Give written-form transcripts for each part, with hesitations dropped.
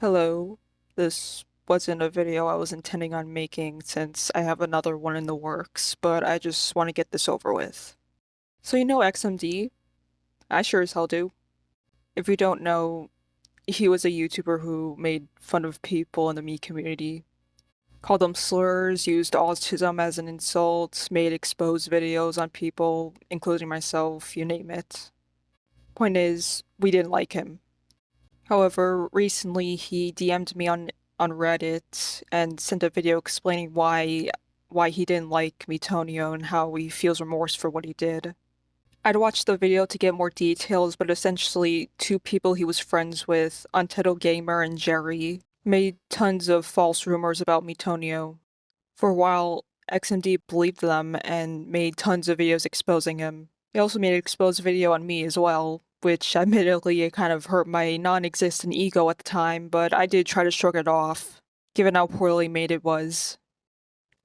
Hello. This wasn't a video I was intending on making since I have another one in the works, but I just want to get this over with. So you know XMD? I sure as hell do. If you don't know, he was a YouTuber who made fun of people in the me community, called them slurs, used autism as an insult, made exposed videos on people, including myself, you name it. Point is, we didn't like him. However, recently he DM'd me on Reddit and sent a video explaining why he didn't like Mitonio and how he feels remorse for what he did. I'd watched the video to get more details, but essentially two people he was friends with, Untitled Gamer and Jerry, made tons of false rumors about Mitonio. For a while, XMD believed them and made tons of videos exposing him. He also made an exposed video on me as well, which admittedly it kind of hurt my non-existent ego at the time, but I did try to shrug it off, given how poorly made it was.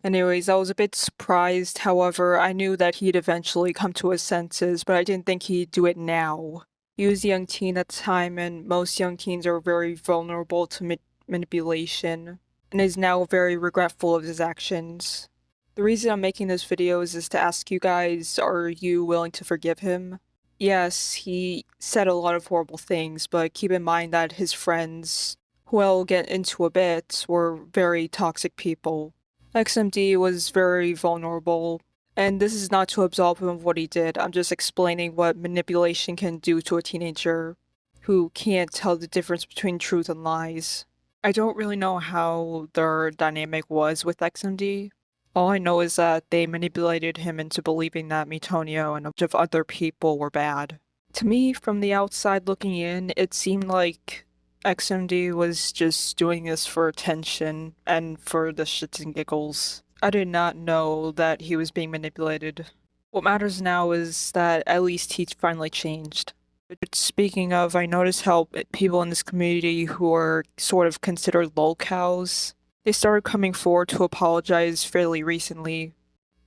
Anyways, I was a bit surprised, however, I knew that he'd eventually come to his senses, but I didn't think he'd do it now. He was a young teen at the time, and most young teens are very vulnerable to manipulation, and is now very regretful of his actions. The reason I'm making this video is to ask you guys, are you willing to forgive him? Yes, he said a lot of horrible things, but keep in mind that his friends, who I'll get into a bit, were very toxic people. XMD was very vulnerable, and this is not to absolve him of what he did. I'm just explaining what manipulation can do to a teenager who can't tell the difference between truth and lies. I don't really know how their dynamic was with XMD. All I know is that they manipulated him into believing that Mitonio and a bunch of other people were bad. To me, from the outside looking in, it seemed like XMD was just doing this for attention and for the shits and giggles. I did not know that he was being manipulated. What matters now is that at least he's finally changed. But speaking of, I noticed how people in this community who are sort of considered lolcows, they started coming forward to apologize fairly recently.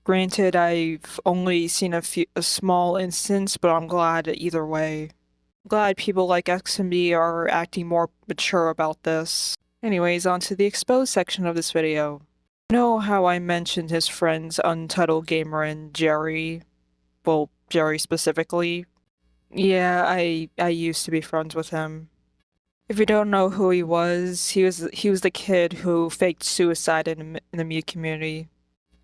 Granted, I've only seen a small instance, but I'm glad either way. I'm glad people like XMB are acting more mature about this. Anyways, on to the exposed section of this video. You know how I mentioned his friends Untitled Gamer and Jerry? Well, Jerry specifically. Yeah, I used to be friends with him. If you don't know who he was the kid who faked suicide in the mute community.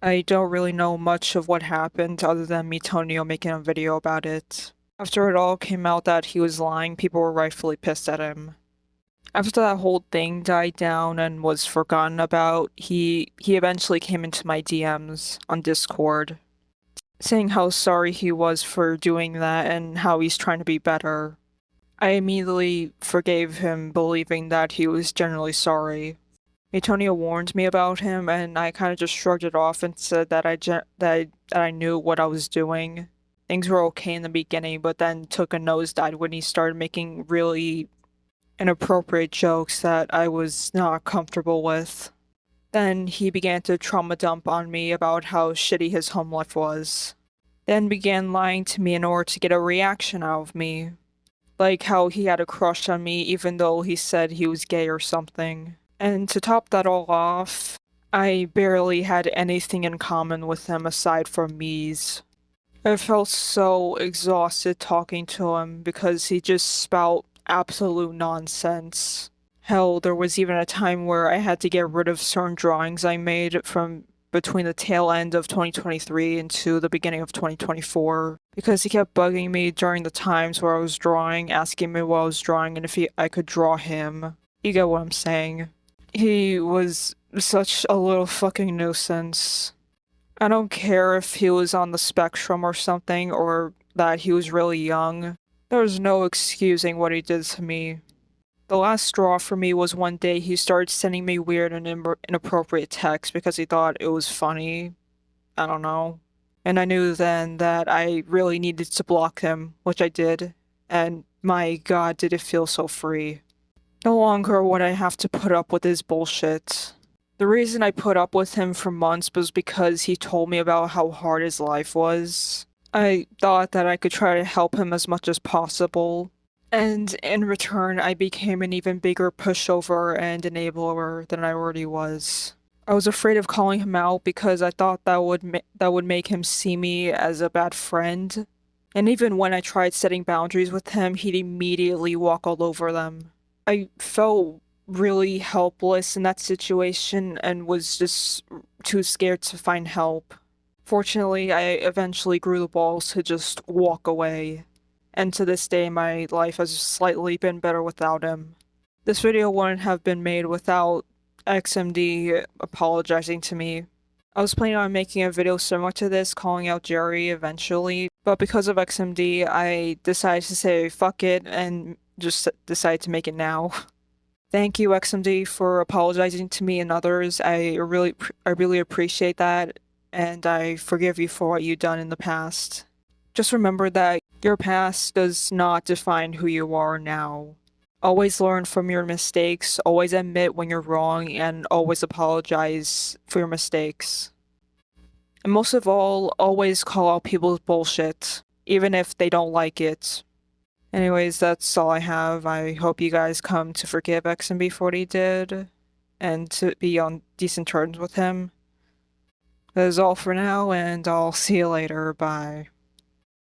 I don't really know much of what happened other than Mitonio making a video about it. After it all came out that he was lying, people were rightfully pissed at him. After that whole thing died down and was forgotten about, he eventually came into my DMs on Discord, saying how sorry he was for doing that and how he's trying to be better. I immediately forgave him, believing that he was genuinely sorry. Antonio warned me about him, and I kind of just shrugged it off and said that I knew what I was doing. Things were okay in the beginning, but then took a nosedive when he started making really inappropriate jokes that I was not comfortable with. Then he began to trauma dump on me about how shitty his home life was. Then began lying to me in order to get a reaction out of me. Like how he had a crush on me even though he said he was gay or something. And to top that all off, I barely had anything in common with him aside from me's. I felt so exhausted talking to him because he just spout absolute nonsense. Hell, there was even a time where I had to get rid of certain drawings I made from between the tail end of 2023 into the beginning of 2024 because he kept bugging me during the times where I was drawing, asking me what I was drawing and if I could draw him. You get what I'm saying. He was such a little fucking nuisance. I don't care if he was on the spectrum or something or that he was really young. There's no excusing what he did to me. The last straw for me was one day he started sending me weird and inappropriate texts because he thought it was funny. I don't know. And I knew then that I really needed to block him, which I did. And my god, did it feel so free. No longer would I have to put up with his bullshit. The reason I put up with him for months was because he told me about how hard his life was. I thought that I could try to help him as much as possible. And in return, I became an even bigger pushover and enabler than I already was. I was afraid of calling him out because I thought that would make him see me as a bad friend. And even when I tried setting boundaries with him, he'd immediately walk all over them. I felt really helpless in that situation and was just too scared to find help. Fortunately, I eventually grew the balls to just walk away. And to this day, my life has slightly been better without him. This video wouldn't have been made without XMD apologizing to me. I was planning on making a video similar to this, calling out Jerry eventually, but because of XMD, I decided to say fuck it and just decided to make it now. Thank you, XMD, for apologizing to me and others. I really appreciate that, and I forgive you for what you've done in the past. Just remember that your past does not define who you are now. Always learn from your mistakes, always admit when you're wrong, and always apologize for your mistakes. And most of all, always call out people's bullshit, even if they don't like it. Anyways, that's all I have. I hope you guys come to forgive XMB for what he did, and to be on decent terms with him. That is all for now, and I'll see you later. Bye.